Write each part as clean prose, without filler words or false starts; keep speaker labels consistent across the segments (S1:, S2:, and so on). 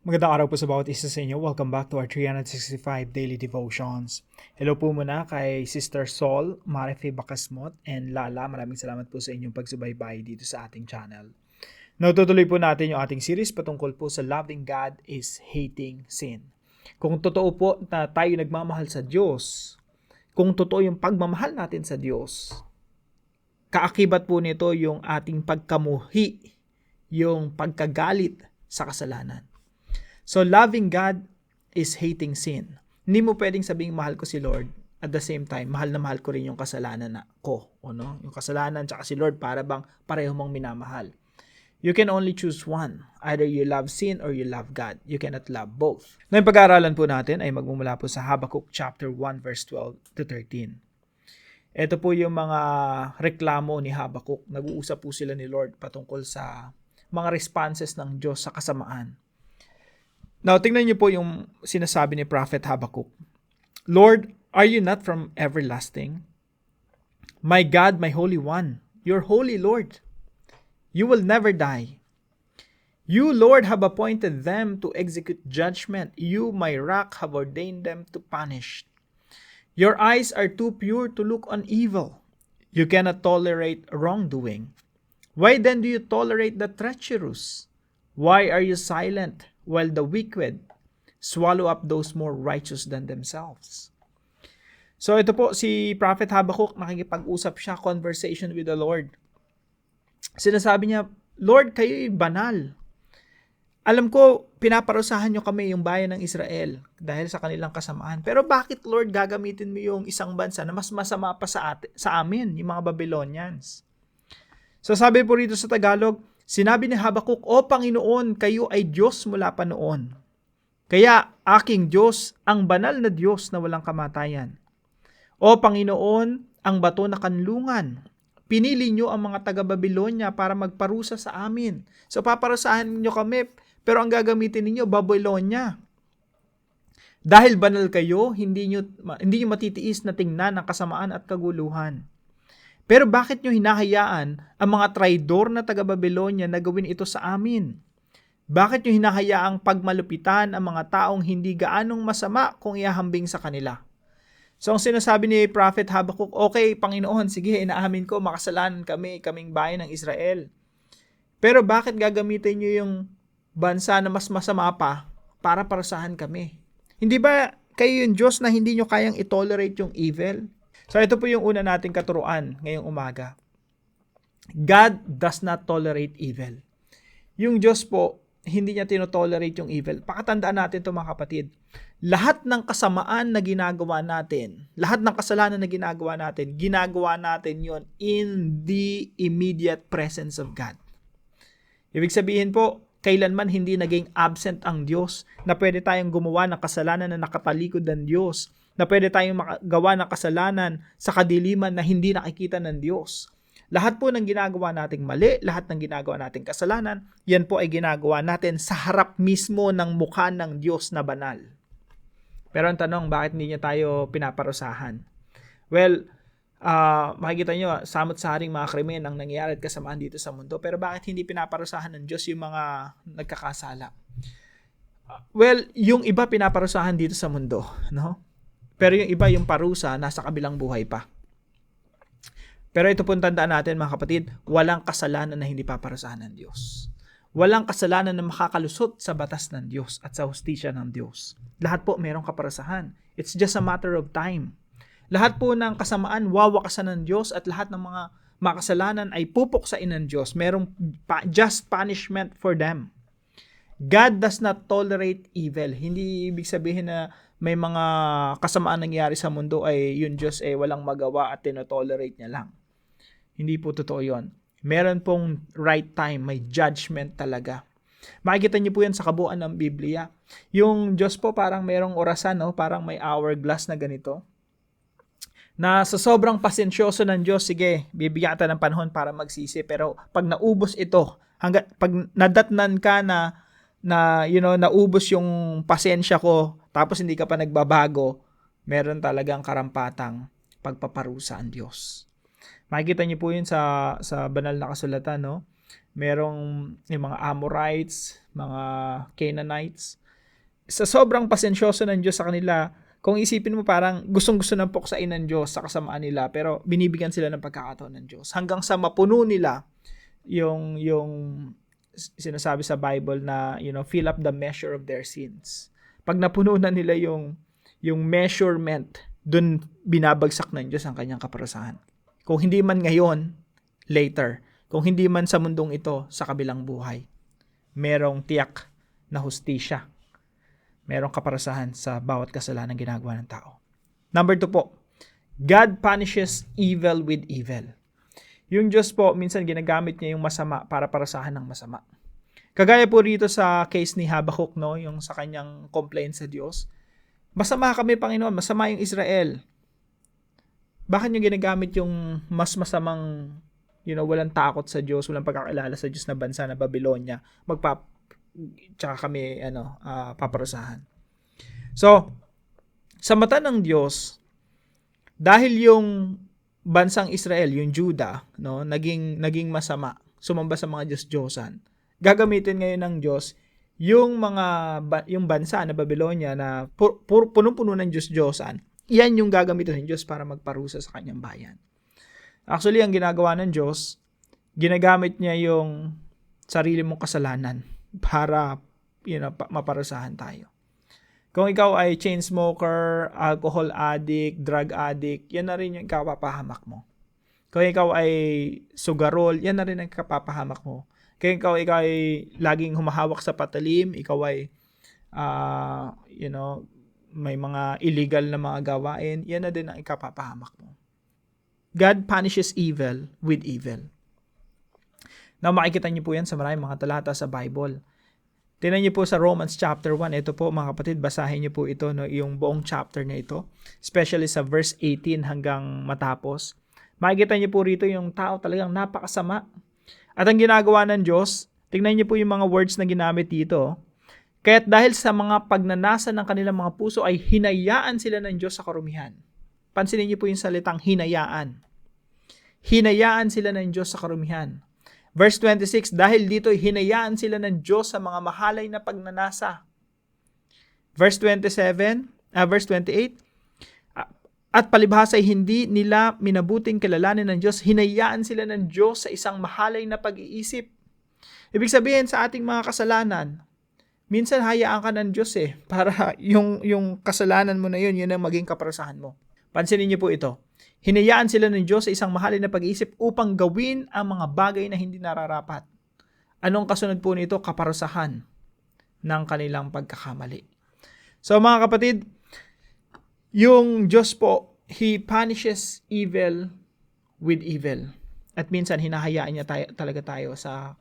S1: Magandang araw po sa bawat isa sa inyo. Welcome back to our 365 Daily Devotions. Hello po muna kay Sister Sol, Marife Bacasmot, and Lala. Maraming salamat po sa inyong pagsubaybay dito sa ating channel. Natutuloy po natin yung ating series patungkol po sa Loving God is Hating Sin. Kung totoo po na tayo nagmamahal sa Diyos, kung totoo yung pagmamahal natin sa Diyos, kaakibat po nito yung ating pagkamuhi, yung pagkagalit sa kasalanan. So, loving God is hating sin. Hindi mo pwedeng sabing mahal ko si Lord. At the same time, mahal na mahal ko rin yung kasalanan na ko. No? Yung kasalanan tsaka si Lord para bang pareho mong minamahal. You can only choose one. Either you love sin or you love God. You cannot love both. Ngayon pag-aaralan po natin ay magmumula po sa Habakkuk chapter 1 verse 12 to 13. Ito po yung mga reklamo ni Habakkuk. Nag-uusap po sila ni Lord patungkol sa mga responses ng Diyos sa kasamaan. Now, tingnan niyo po yung sinasabi ni Prophet Habakkuk. Lord, are you not from everlasting? My God, my Holy One, you're holy, Lord. You will never die. You, Lord, have appointed them to execute judgment. You, my rock, have ordained them to punish. Your eyes are too pure to look on evil. You cannot tolerate wrongdoing. Why then do you tolerate the treacherous? Why are you silent while the wicked swallow up those more righteous than themselves? So ito po si Prophet Habakkuk, nakikipag-usap siya, conversation with the Lord. Sinasabi niya, Lord, kayo'y banal. Alam ko, pinaparusahan niyo kami yung bayan ng Israel dahil sa kanilang kasamaan. Pero bakit, Lord, gagamitin mo yung isang bansa na mas masama pa sa amin, yung mga Babylonians? So sabi po rito sa Tagalog, sinabi ni Habakkuk, O Panginoon, kayo ay Diyos mula pa noon. Kaya aking Diyos, ang banal na Diyos na walang kamatayan. O Panginoon, ang bato na kanlungan. Pinili nyo ang mga taga-Babylonia para magparusa sa amin. So paparusahan nyo kami, pero ang gagamitin ninyo, Babylonia. Dahil banal kayo, hindi nyo matitiis na tingnan ang kasamaan at kaguluhan. Pero bakit nyo hinahayaan ang mga traidor na taga-Babylonia na gawin ito sa amin? Bakit nyo hinahayaang pagmalupitan ang mga taong hindi gaanong masama kung ihahambing sa kanila? So ang sinasabi ni Prophet Habakkuk, okay, Panginoon, sige, inaamin ko, makasalanan kaming bayan ng Israel. Pero bakit gagamitin nyo yung bansa na mas masama pa para parusahan kami? Hindi ba kayo yung Diyos na hindi nyo kayang itolerate yung evil? So ito po yung una nating katuruan ngayong umaga. God does not tolerate evil. Yung Diyos po, hindi niya tinotolerate yung evil. Pakatandaan natin ito mga kapatid. Lahat ng kasamaan na ginagawa natin, lahat ng kasalanan na ginagawa natin yon in the immediate presence of God. Ibig sabihin po, kailanman hindi naging absent ang Diyos na pwede tayong gumawa ng kasalanan na nakatalikod ng Diyos, na pwede tayong magawa ng kasalanan sa kadiliman na hindi nakikita ng Diyos. Lahat po ng ginagawa nating mali, lahat ng ginagawa nating kasalanan, yan po ay ginagawa natin sa harap mismo ng mukha ng Diyos na banal. Pero ang tanong, bakit hindi niya tayo pinaparusahan? Well, makikita nyo, samot-saring mga krimen ang nangyayari at kasamaan dito sa mundo. Pero bakit hindi pinaparusahan ng Diyos yung mga nagkakasala? Well, yung iba pinaparusahan dito sa mundo, no? Pero yung iba, yung parusa, nasa kabilang buhay pa. Pero ito po tandaan natin mga kapatid, walang kasalanan na hindi paparusahan ng Diyos. Walang kasalanan na makakalusot sa batas ng Diyos at sa hustisya ng Diyos. Lahat po mayroong kaparusahan. It's just a matter of time. Lahat po ng kasamaan, wawakasan ng Diyos at lahat ng mga makasalanan ay pupuksain ng Diyos. Merong just punishment for them. God does not tolerate evil. Hindi ibig sabihin na may mga kasamaan nangyayari sa mundo ay yung Diyos ay walang magawa at tinotolerate niya lang. Hindi po totoo yun. Meron pong right time, may judgment talaga. Makikita niyo po yan sa kabuuan ng Biblia. Yung Diyos po parang merong orasan, no? Parang may hourglass na ganito. Na sa sobrang pasensyoso ng Diyos, sige, bibigyan kita ng panahon para magsisi. Pero pag naubos ito, pag nadatnan ka na naubos yung pasensya ko, tapos hindi ka pa nagbabago, meron talagang karampatang pagpaparusa ang Diyos. Makikita niyo po yun sa banal na kasulatan, no? merong yung mga Amorites, mga Canaanites. Sa sobrang pasensyoso ng Diyos sa kanila, kung isipin mo parang gustong-gusto ng puksain ng Diyos sa kasamaan nila, pero binibigyan sila ng pagkakataon ng Diyos. Hanggang sa mapuno nila yung sinasabi sa Bible na, fill up the measure of their sins. Pag napuno na nila yung measurement, dun binabagsak ng Diyos ang kanyang kaparusahan. Kung hindi man ngayon, later. Kung hindi man sa mundong ito, sa kabilang buhay. Merong tiyak na hustisya. Merong kaparusahan sa bawat kasalanan ginagawa ng tao. Number 2 po, God punishes evil with evil. Yung Diyos po, minsan ginagamit niya yung masama para parusahan ng masama. Kagaya po rito sa case ni Habakkuk, no, yung sa kanyang complaint sa Diyos. Masama kami, Panginoon, masama yung Israel. Bakit nyo ginagamit yung mas masamang, walang takot sa Diyos, walang pagkakilala sa Diyos na bansa na Babylonia, tsaka kami paparusahan. So, sa mata ng Diyos, dahil yung bansang Israel, yung Judah, no, naging masama, sumamba sa mga Diyos-Diyosan, gagamitin ngayon ng Diyos yung bansa na Babylonia na punong-puno ng Diyos-Diyosan, yan yung gagamitin ng Diyos para magparusa sa kanyang bayan. Actually, ang ginagawa ng Diyos, ginagamit niya yung sarili mong kasalanan para maparusahan tayo. Kung ikaw ay chain smoker, alcohol addict, drug addict, yan na rin yung kapapahamak mo. Kung ikaw ay sugarol, yan na rin ang kapapahamak mo. Kung ikaw ay laging humahawak sa patalim, ikaw ay may mga illegal na mga gawain, yan na din ang ikapapahamak mo. God punishes evil with evil. Now, makikita niyo po yan sa maraming mga talata sa Bible. Tingnan niyo po sa Romans chapter 1. Ito po mga kapatid, basahin niyo po ito, no, yung buong chapter na ito. Especially sa verse 18 hanggang matapos. Makikita niyo po rito yung tao talagang napakasama. At ang ginagawa ng Diyos, tingnan niyo po yung mga words na ginamit dito. Kaya't dahil sa mga pagnanasa ng kanilang mga puso ay hinayaan sila ng Diyos sa karumihan. Pansinin niyo po yung salitang hinayaan. Hinayaan sila ng Diyos sa karumihan. Verse 26, dahil dito hinayaan sila ng Diyos sa mga mahalay na pagnanasa. Verse 28, at palibhasa ay hindi nila minabuting kilalanin ng Diyos, hinayaan sila ng Diyos sa isang mahalay na pag-iisip. Ibig sabihin sa ating mga kasalanan, minsan hayaan ka ng Diyos para yung kasalanan mo na yun ang maging kaparusahan mo. Pansinin niyo po ito. Hinayaan sila ng Diyos sa isang mahalin na pag-iisip upang gawin ang mga bagay na hindi nararapat. Anong kasunod po nito? Kaparusahan ng kanilang pagkakamali. So mga kapatid, yung Diyos po, He punishes evil with evil. At minsan hinahayaan niya talaga tayo sa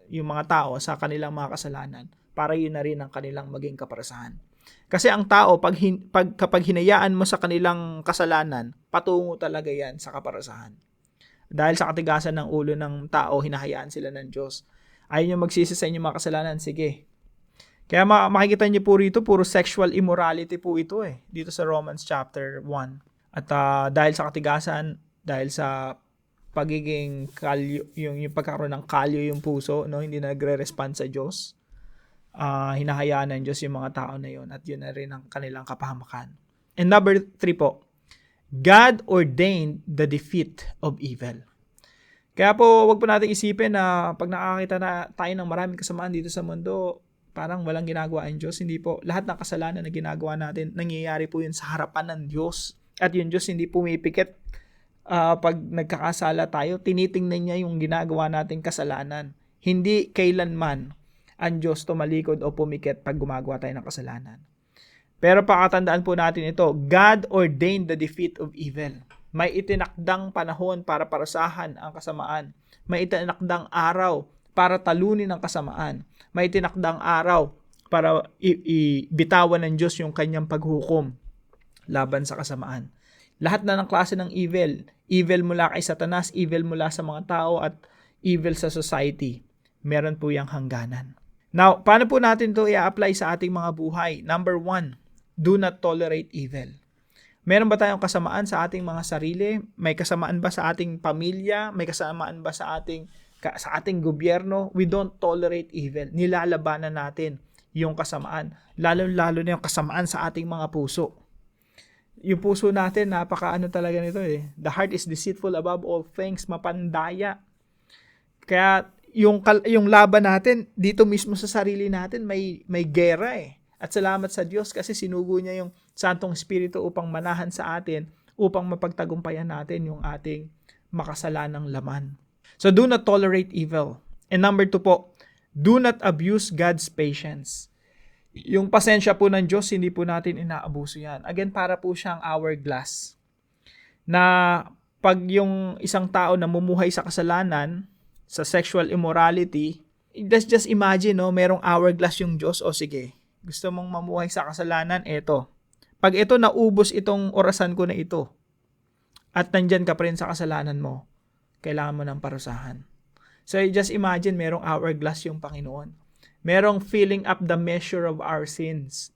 S1: yung mga tao sa kanilang mga kasalanan para yun na rin ang kanilang maging kaparusahan. Kasi ang tao, kapag hinayaan mo sa kanilang kasalanan, patungo talaga yan sa kaparusahan. Dahil sa katigasan ng ulo ng tao, hinahayaan sila ng Diyos. Ayaw nyo magsisi sa inyong mga kasalanan, sige. Kaya makikita nyo po rito, puro sexual immorality po ito dito sa Romans chapter 1. At dahil sa katigasan, dahil sa pagiging kalyo, yung pagkakaroon ng kalyo yung puso, no, hindi na nagre-respond sa Diyos. Hinahayaan ng Diyos yung mga tao na yun at yun na rin ang kanilang kapahamakan. And number 3 po, God ordained the defeat of evil. Kaya po, wag po natin isipin na pag nakakita na tayo ng maraming kasamaan dito sa mundo, parang walang ginagawa ang Diyos. Hindi po. Lahat ng kasalanan na ginagawa natin, nangyayari po yun sa harapan ng Diyos. At yung Diyos hindi pumipikit pag nagkakasala tayo, tinitingnan niya yung ginagawa nating kasalanan. Hindi kailanman ang Diyos tumalikod o pumikit pag gumagawa tayo ng kasalanan. Pero pakatandaan po natin ito, God ordained the defeat of evil. May itinakdang panahon para parusahan ang kasamaan. May itinakdang araw para talunin ang kasamaan. May itinakdang araw para ibitawan ng Diyos yung kanyang paghukom laban sa kasamaan. Lahat na ng klase ng evil, evil mula kay Satanas, evil mula sa mga tao at evil sa society, meron po yung hangganan. Now, paano po natin ito i-apply sa ating mga buhay? Number 1, do not tolerate evil. Meron ba tayong kasamaan sa ating mga sarili? May kasamaan ba sa ating pamilya? May kasamaan ba sa ating sa ating gobyerno, we don't tolerate evil. Nilalabanan natin yung kasamaan. Lalo-lalo na yung kasamaan sa ating mga puso. Yung puso natin, napakaano talaga nito eh. The heart is deceitful above all things, mapandaya. Kaya yung laban natin, dito mismo sa sarili natin, may gera eh. At salamat sa Diyos kasi sinugo niya yung Santong Espiritu upang manahan sa atin, upang mapagtagumpayan natin yung ating makasalanang laman. So do not tolerate evil. And number 2 po, do not abuse God's patience. Yung pasensya po ng Diyos, hindi po natin inaabuso yan. Again, para po siyang hourglass. Na pag yung isang tao na namumuhay sa kasalanan, sa sexual immorality, let's just imagine, no, merong hourglass yung Diyos. O sige, gusto mong mamuhay sa kasalanan, eto. Pag ito naubos itong orasan ko na ito, at nandyan ka pa rin sa kasalanan mo, kailangan mo ng parusahan. So just imagine, merong hourglass yung Panginoon. Merong filling up the measure of our sins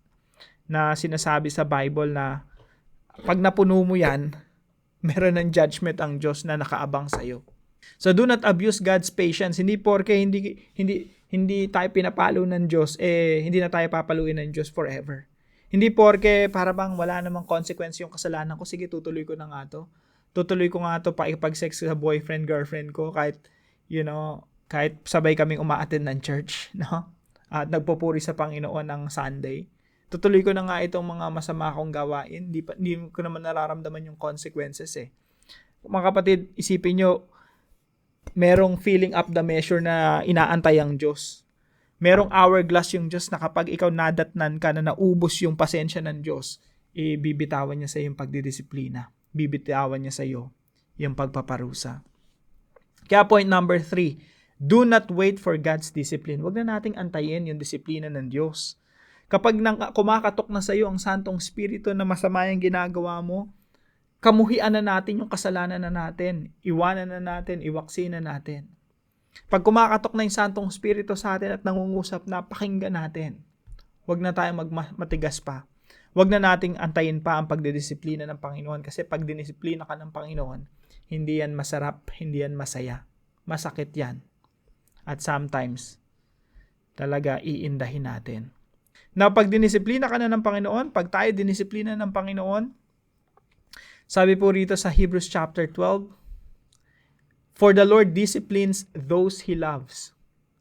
S1: na sinasabi sa Bible na pag napuno mo yan, meron ng judgment ang Diyos na nakaabang sa iyo. So do not abuse God's patience. Hindi porke hindi tayo pinapalo ng Diyos, hindi na tayo papaluin ng Diyos forever. Hindi porke para bang wala namang consequence yung kasalanan ko, sige tutuloy ko na nga to. Tutuloy ko nga to pakipag-sex sa boyfriend, girlfriend ko kahit kahit sabay kaming umaattend ng church, no? At nagpupuri sa Panginoon ng Sunday. Tutuloy ko na nga itong mga masama kong gawain. Hindi ko naman nararamdaman yung consequences eh. Mga kapatid, isipin nyo, merong filling up the measure na inaantay ang Diyos. Merong hourglass yung Diyos na kapag ikaw nadatnan ka na naubos yung pasensya ng Diyos, bibitawan niya sa iyo yung pagdidisiplina. Bibitawan niya sa iyo yung pagpaparusa. Kaya point number 3, do not wait for God's discipline. Huwag na nating antayin yung disiplina ng Diyos. Kapag kumakatok na sa iyo ang Santong Espiritu na masama yung ginagawa mo, kamuhian na natin yung kasalanan na natin. Iwanan na natin, iwaksi na natin. Pag kumakatok na yung Santong Espiritu sa atin at nangungusap na, pakinggan natin. Huwag na tayong matigas pa. Huwag na nating antayin pa ang pagdidisiplina ng Panginoon kasi pag dinisiplina ka ng Panginoon, hindi yan masarap, hindi yan masaya. Masakit yan. At sometimes, talaga iindahin natin. Na pag dinisiplina ka na ng Panginoon, pag tayo dinisiplina ng Panginoon, sabi po rito sa Hebrews chapter 12, for the Lord disciplines those He loves.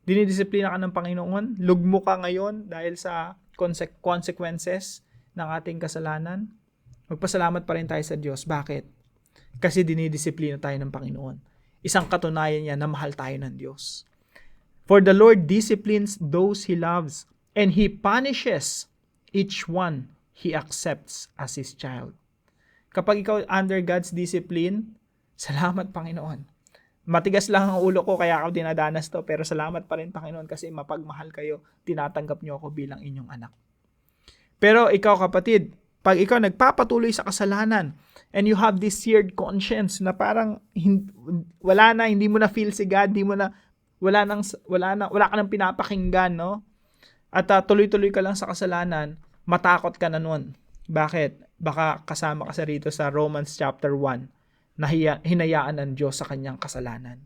S1: Dinidisiplina ka ng Panginoon, lugmo ka ngayon dahil sa consequences ng ating kasalanan. Magpasalamat pa rin tayo sa Diyos. Bakit? Kasi dinidisiplina tayo ng Panginoon. Isang katunayan niya na mahal tayo ng Diyos. For the Lord disciplines those He loves, and He punishes each one He accepts as His child. Kapag ikaw under God's discipline, salamat Panginoon. Matigas lang ang ulo ko kaya ako dinadanas to, pero salamat pa rin Panginoon kasi mapagmahal kayo, tinatanggap niyo ako bilang inyong anak. Pero ikaw kapatid, pag ikaw nagpapatuloy sa kasalanan and you have this seared conscience na parang wala na, hindi mo na feel si God, wala ka nang pinapakinggan, no? At tuloy-tuloy ka lang sa kasalanan, matakot ka na nun. Bakit? Baka kasama ka sa rito sa Romans chapter 1 na hinayaan ng Diyos sa kanyang kasalanan.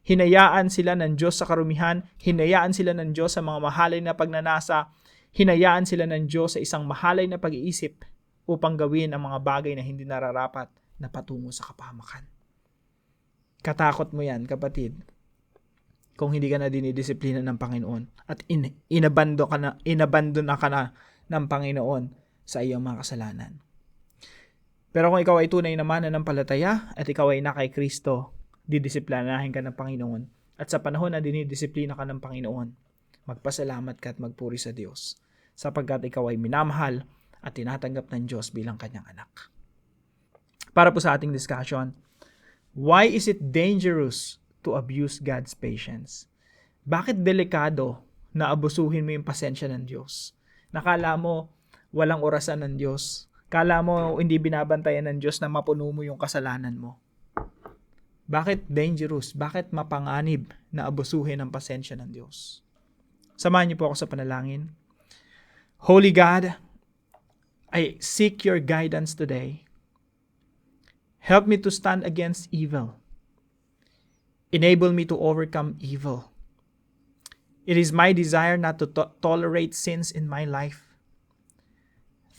S1: Hinayaan sila ng Diyos sa karumihan, hinayaan sila ng Diyos sa mga mahalay na pagnanasa, hinayaan sila ng Diyos sa isang mahalay na pag-iisip upang gawin ang mga bagay na hindi nararapat na patungo sa kapahamakan. Katakot mo yan, kapatid, kung hindi ka na dinidisiplina ng Panginoon at inabandon ka na ng Panginoon sa iyong mga kasalanan. Pero kung ikaw ay tunay na mananampalataya at ikaw ay na kay Kristo, didisiplinahin ka ng Panginoon. At sa panahon na dinidisiplina ka ng Panginoon, magpasalamat ka at magpuri sa Diyos sapagkat ikaw ay minamahal at tinatanggap ng Diyos bilang kanyang anak. Para po sa ating discussion, why is it dangerous to abuse God's patience? Bakit delikado na abusuhin mo yung pasensya ng Diyos? Nakala mo walang orasan ng Diyos. Kala mo hindi binabantayan ng Diyos na mapuno mo yung kasalanan mo. Bakit dangerous? Bakit mapanganib na abusuhin ang pasensya ng Diyos? Samahan niyo po ako sa panalangin. Holy God, I seek your guidance today. Help me to stand against evil. Enable me to overcome evil. It is my desire not to tolerate sins in my life.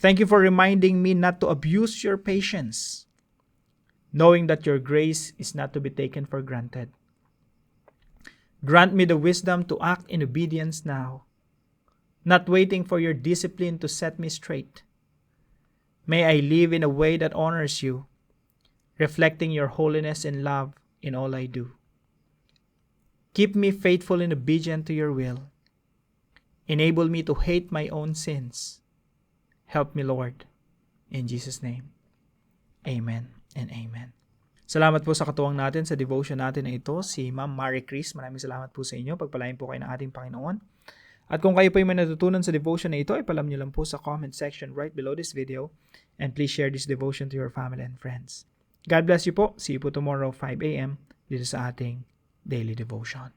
S1: Thank you for reminding me not to abuse your patience, knowing that your grace is not to be taken for granted. Grant me the wisdom to act in obedience now, not waiting for your discipline to set me straight. May I live in a way that honors you, reflecting your holiness and love in all I do. Keep me faithful and obedient to your will. Enable me to hate my own sins. Help me, Lord. In Jesus' name, amen and amen. Salamat po sa katuwang natin sa devotion natin na ito, si Ma'am Marie Chris. Maraming salamat po sa inyo. Pagpalain po kayo ng ating Panginoon. At kung kayo po ay may natutunan sa devotion na ito, ipalam nyo lang po sa comment section right below this video. And please share this devotion to your family and friends. God bless you po. See you po tomorrow 5 a.m. dito sa ating Daily Devotion.